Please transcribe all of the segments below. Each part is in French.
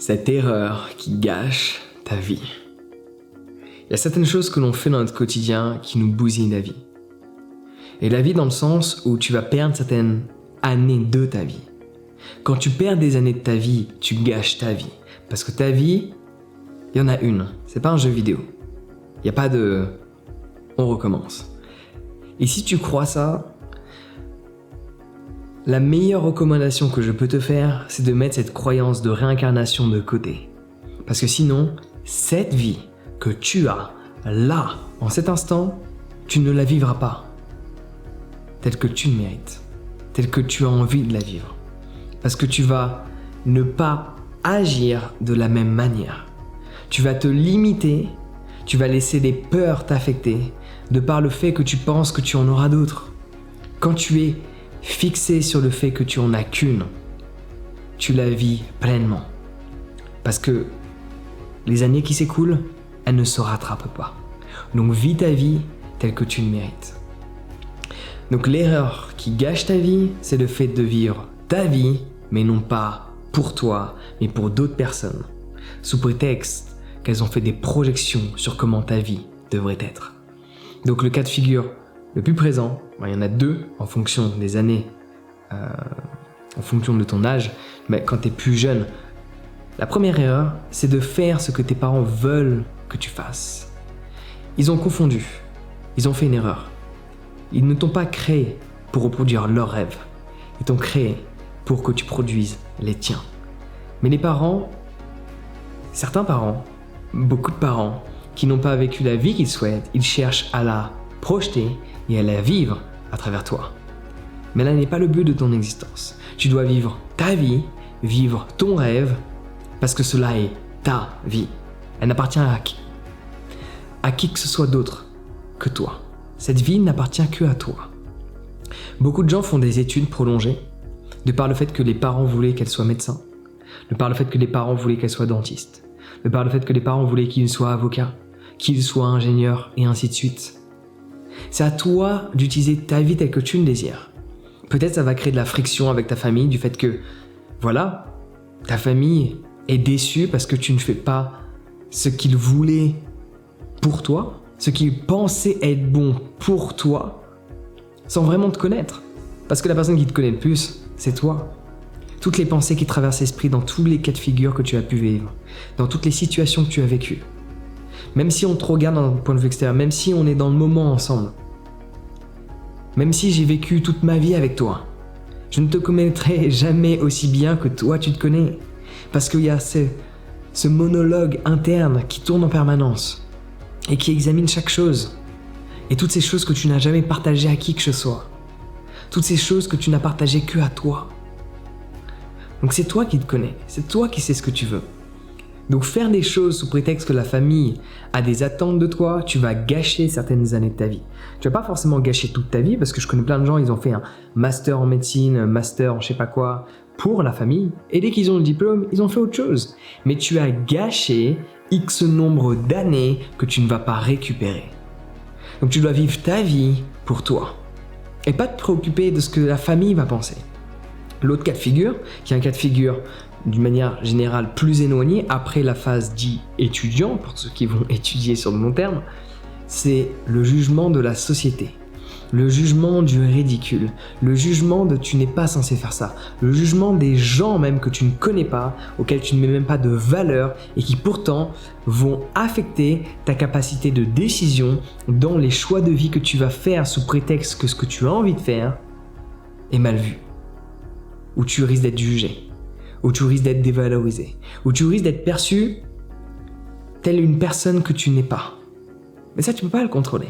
cette erreur qui gâche ta vie. Il y a certaines choses que l'on fait dans notre quotidien qui nous bousillent la vie. Et la vie dans le sens où tu vas perdre certaines années de ta vie. Quand tu perds des années de ta vie, tu gâches ta vie. Parce que ta vie, il y en a une. C'est pas un jeu vidéo. Il n'y a pas de... on recommence. Et si tu crois ça, la meilleure recommandation que je peux te faire, c'est de mettre cette croyance de réincarnation de côté. Parce que sinon, cette vie que tu as là, en cet instant, tu ne la vivras pas telle que tu le mérites, telle que tu as envie de la vivre. Parce que tu vas ne pas agir de la même manière. Tu vas te limiter, tu vas laisser des peurs t'affecter de par le fait que tu penses que tu en auras d'autres. Quand tu es fixé sur le fait que tu en as qu'une, tu la vis pleinement. Parce que les années qui s'écoulent, elles ne se rattrapent pas. Donc vis ta vie telle que tu le mérites. Donc l'erreur qui gâche ta vie, c'est le fait de vivre ta vie, mais non pas pour toi, mais pour d'autres personnes, sous prétexte qu'elles ont fait des projections sur comment ta vie devrait être. Donc le cas de figure le plus présent, il y en a deux en fonction des années, en fonction de ton âge, mais quand tu es plus jeune, la première erreur, c'est de faire ce que tes parents veulent que tu fasses. Ils ont confondu, ils ont fait une erreur. Ils ne t'ont pas créé pour reproduire leurs rêves, ils t'ont créé pour que tu produises les tiens. Mais les parents, certains parents, beaucoup de parents, qui n'ont pas vécu la vie qu'ils souhaitent, ils cherchent à la projeter et à la vivre à travers toi. Mais là n'est pas le but de ton existence. Tu dois vivre ta vie, vivre ton rêve, parce que cela est ta vie. Elle n'appartient à qui que ce soit d'autre que toi. Cette vie n'appartient que à toi. Beaucoup de gens font des études prolongées, de par le fait que les parents voulaient qu'elles soient médecins, de par le fait que les parents voulaient qu'elles soient dentistes, de par le fait que les parents voulaient qu'ils soient avocats, qu'ils soient ingénieurs, et ainsi de suite. C'est à toi d'utiliser ta vie telle que tu le désires. Peut-être ça va créer de la friction avec ta famille, du fait que, voilà, ta famille est déçue parce que tu ne fais pas ce qu'ils voulaient pour toi, ce qu'ils pensaient être bon pour toi, sans vraiment te connaître. Parce que la personne qui te connaît le plus, c'est toi. Toutes les pensées qui traversent l'esprit dans tous les cas de figure que tu as pu vivre, dans toutes les situations que tu as vécues. Même si on te regarde d'un point de vue extérieur, même si on est dans le moment ensemble, même si j'ai vécu toute ma vie avec toi, je ne te connaîtrai jamais aussi bien que toi tu te connais. Parce qu'il y a ce monologue interne qui tourne en permanence et qui examine chaque chose. Et toutes ces choses que tu n'as jamais partagées à qui que ce soit. Toutes ces choses que tu n'as partagées que à toi. Donc c'est toi qui te connais, c'est toi qui sais ce que tu veux. Donc faire des choses sous prétexte que la famille a des attentes de toi, tu vas gâcher certaines années de ta vie. Tu vas pas forcément gâcher toute ta vie, parce que je connais plein de gens, ils ont fait un master en médecine, un master en je sais pas quoi, pour la famille, et dès qu'ils ont le diplôme, ils ont fait autre chose. Mais tu as gâché X nombre d'années que tu ne vas pas récupérer. Donc tu dois vivre ta vie pour toi, et pas te préoccuper de ce que la famille va penser. L'autre cas de figure, qui est un cas de figure d'une manière générale plus éloignée, après la phase dit étudiant, pour ceux qui vont étudier sur le long terme, c'est le jugement de la société, le jugement du ridicule, le jugement de tu n'es pas censé faire ça, le jugement des gens même que tu ne connais pas, auxquels tu ne mets même pas de valeur et qui pourtant vont affecter ta capacité de décision dans les choix de vie que tu vas faire sous prétexte que ce que tu as envie de faire est mal vu, où tu risques d'être jugé, où tu risques d'être dévalorisé, où tu risques d'être perçu telle une personne que tu n'es pas. Mais ça, tu peux pas le contrôler.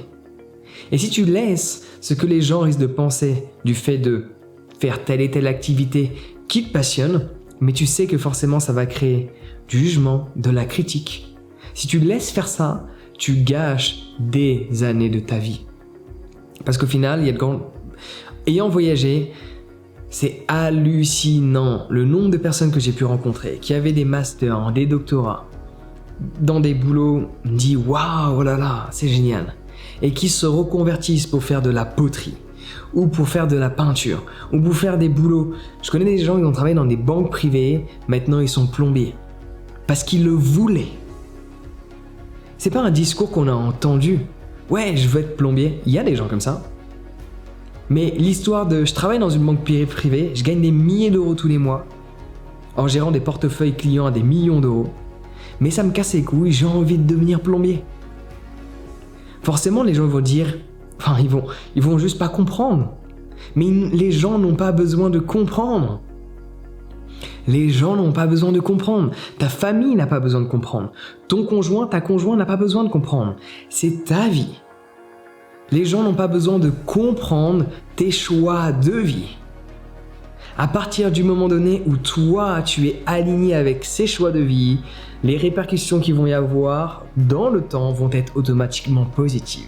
Et si tu laisses ce que les gens risquent de penser du fait de faire telle et telle activité qui te passionne, mais tu sais que forcément ça va créer du jugement, de la critique. Si tu laisses faire ça, tu gâches des années de ta vie. Parce qu'au final, il y a ayant voyagé, c'est hallucinant le nombre de personnes que j'ai pu rencontrer qui avaient des masters, des doctorats, dans des boulots, me dit waouh, oh là là, c'est génial, et qui se reconvertissent pour faire de la poterie, ou pour faire de la peinture, ou pour faire des boulots. Je connais des gens qui ont travaillé dans des banques privées, maintenant ils sont plombiers. parce qu'il le voulait. C'est pas un discours qu'on a entendu. Ouais, je veux être plombier. Il y a des gens comme ça. Mais l'histoire de je travaille dans une banque privée, je gagne des milliers d'euros tous les mois en gérant des portefeuilles clients à des millions d'euros. Mais ça me casse les couilles, j'ai envie de devenir plombier. Forcément, les gens vont dire, ils vont juste pas comprendre. Mais les gens n'ont pas besoin de comprendre. Les gens n'ont pas besoin de comprendre. Ta famille n'a pas besoin de comprendre. Ton conjoint, ta conjointe n'a pas besoin de comprendre. C'est ta vie. Les gens n'ont pas besoin de comprendre tes choix de vie. À partir du moment donné où toi, tu es aligné avec ces choix de vie, les répercussions qu'il vont y avoir dans le temps vont être automatiquement positives.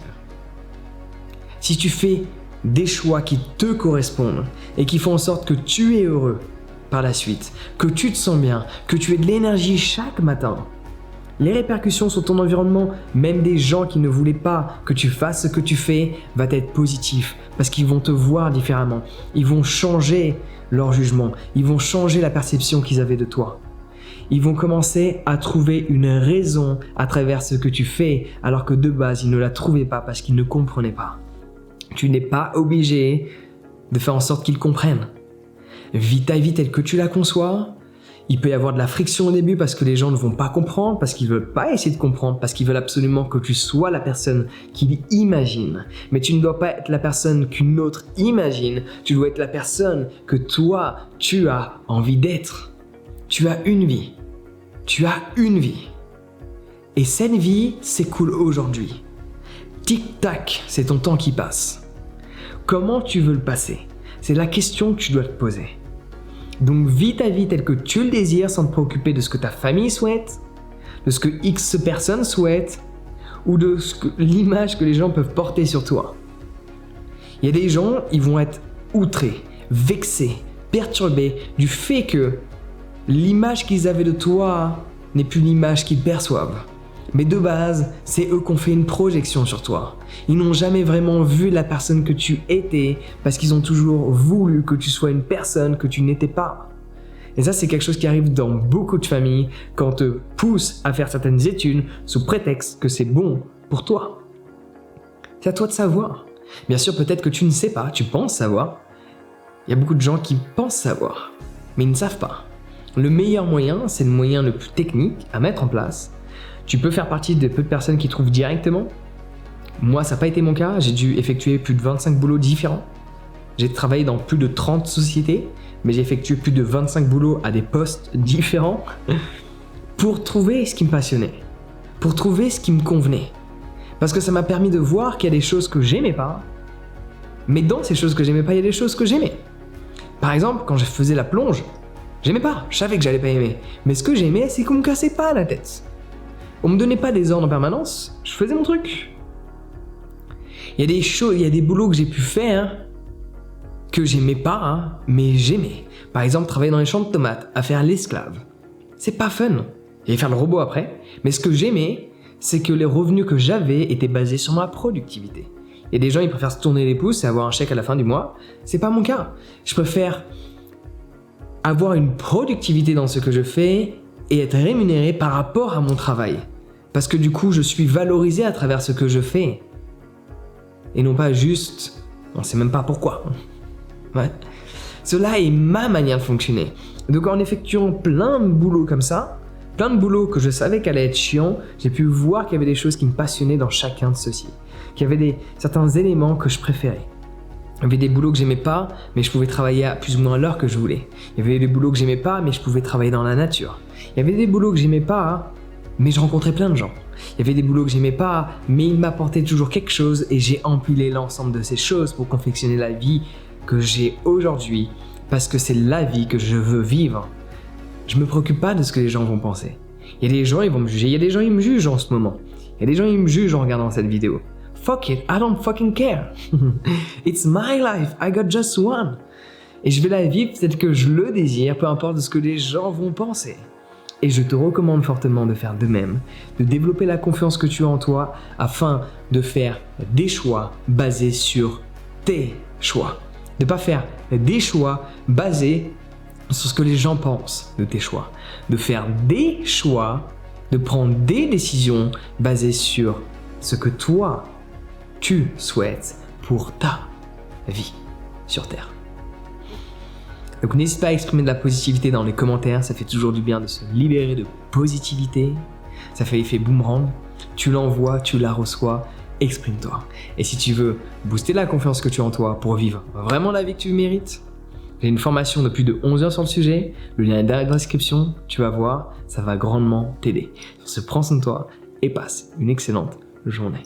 Si tu fais des choix qui te correspondent et qui font en sorte que tu es heureux par la suite, que tu te sens bien, que tu aies de l'énergie chaque matin, les répercussions sur ton environnement, même des gens qui ne voulaient pas que tu fasses ce que tu fais, va être positif parce qu'ils vont te voir différemment. Ils vont changer leur jugement, ils vont changer la perception qu'ils avaient de toi. Ils vont commencer à trouver une raison à travers ce que tu fais alors que de base, ils ne la trouvaient pas parce qu'ils ne comprenaient pas. Tu n'es pas obligé de faire en sorte qu'ils comprennent. Vis ta vie telle que tu la conçois. Il peut y avoir de la friction au début parce que les gens ne vont pas comprendre, parce qu'ils ne veulent pas essayer de comprendre, parce qu'ils veulent absolument que tu sois la personne qu'ils imaginent. Mais tu ne dois pas être la personne qu'une autre imagine, tu dois être la personne que toi, tu as envie d'être. Tu as une vie. Tu as une vie. Et cette vie s'écoule aujourd'hui. Tic-tac, c'est ton temps qui passe. Comment tu veux le passer ? C'est la question que tu dois te poser. Donc vis ta vie telle que tu le désires sans te préoccuper de ce que ta famille souhaite, de ce que X personnes souhaitent ou de l'image que les gens peuvent porter sur toi. Il y a des gens, ils vont être outrés, vexés, perturbés du fait que l'image qu'ils avaient de toi n'est plus l'image qu'ils perçoivent. Mais de base, c'est eux qui ont fait une projection sur toi. Ils n'ont jamais vraiment vu la personne que tu étais parce qu'ils ont toujours voulu que tu sois une personne que tu n'étais pas. Et ça, c'est quelque chose qui arrive dans beaucoup de familles quand on te pousse à faire certaines études sous prétexte que c'est bon pour toi. C'est à toi de savoir. Bien sûr, peut-être que tu ne sais pas, tu penses savoir. Il y a beaucoup de gens qui pensent savoir, mais ils ne savent pas. Le meilleur moyen, c'est le moyen le plus technique à mettre en place. Tu peux faire partie des peu de personnes qui trouvent directement. Moi, ça n'a pas été mon cas. J'ai dû effectuer plus de 25 boulots différents. J'ai travaillé dans plus de 30 sociétés, mais j'ai effectué plus de 25 boulots à des postes différents pour trouver ce qui me passionnait, pour trouver ce qui me convenait. Parce que ça m'a permis de voir qu'il y a des choses que j'aimais pas, mais dans ces choses que j'aimais pas, il y a des choses que j'aimais. Par exemple, quand je faisais la plonge, j'aimais pas, je savais que j'allais pas aimer. Mais ce que j'aimais, c'est qu'on me cassait pas la tête. On me donnait pas des ordres en permanence, je faisais mon truc. Il y a des choses, il y a des boulots que j'ai pu faire que j'aimais pas, mais j'aimais. Par exemple, travailler dans les champs de tomates, à faire l'esclave. C'est pas fun. Et faire le robot après. Mais ce que j'aimais, c'est que les revenus que j'avais étaient basés sur ma productivité. Et des gens, ils préfèrent se tourner les pouces et avoir un chèque à la fin du mois. C'est pas mon cas. Je préfère avoir une productivité dans ce que je fais et être rémunéré par rapport à mon travail. Parce que du coup, je suis valorisé à travers ce que je fais. Et non pas juste, on sait même pas pourquoi. Ouais. Cela est ma manière de fonctionner. Donc en effectuant plein de boulots comme ça, plein de boulots que je savais qu'elle allait être chiant, j'ai pu voir qu'il y avait des choses qui me passionnaient dans chacun de ceux-ci. Qu'il y avait certains éléments que je préférais. Il y avait des boulots que j'aimais pas, mais je pouvais travailler à plus ou moins l'heure que je voulais. Il y avait des boulots que j'aimais pas, mais je pouvais travailler dans la nature. Il y avait des boulots que j'aimais pas, mais je rencontrais plein de gens. Il y avait des boulots que j'aimais pas, mais ils m'apportaient toujours quelque chose et j'ai empilé l'ensemble de ces choses pour confectionner la vie que j'ai aujourd'hui parce que c'est la vie que je veux vivre. Je me préoccupe pas de ce que les gens vont penser. Il y a des gens, ils vont me juger. Il y a des gens, ils me jugent en ce moment. Il y a des gens, ils me jugent en regardant cette vidéo. Fuck it, I don't fucking care. It's my life, I got just one. Et je vais la vivre peut-être que je le désire, peu importe ce que les gens vont penser. Et je te recommande fortement de faire de même, de développer la confiance que tu as en toi afin de faire des choix basés sur tes choix. De ne pas faire des choix basés sur ce que les gens pensent de tes choix, de faire des choix, de prendre des décisions basées sur ce que toi, tu souhaites pour ta vie sur Terre. Donc n'hésite pas à exprimer de la positivité dans les commentaires, ça fait toujours du bien de se libérer de positivité, ça fait effet boomerang, tu l'envoies, tu la reçois, exprime-toi. Et si tu veux booster la confiance que tu as en toi pour vivre vraiment la vie que tu mérites, j'ai une formation de plus de 11 heures sur le sujet, le lien est dans la description, tu vas voir, ça va grandement t'aider. Sur ce, prends soin de toi et passe une excellente journée.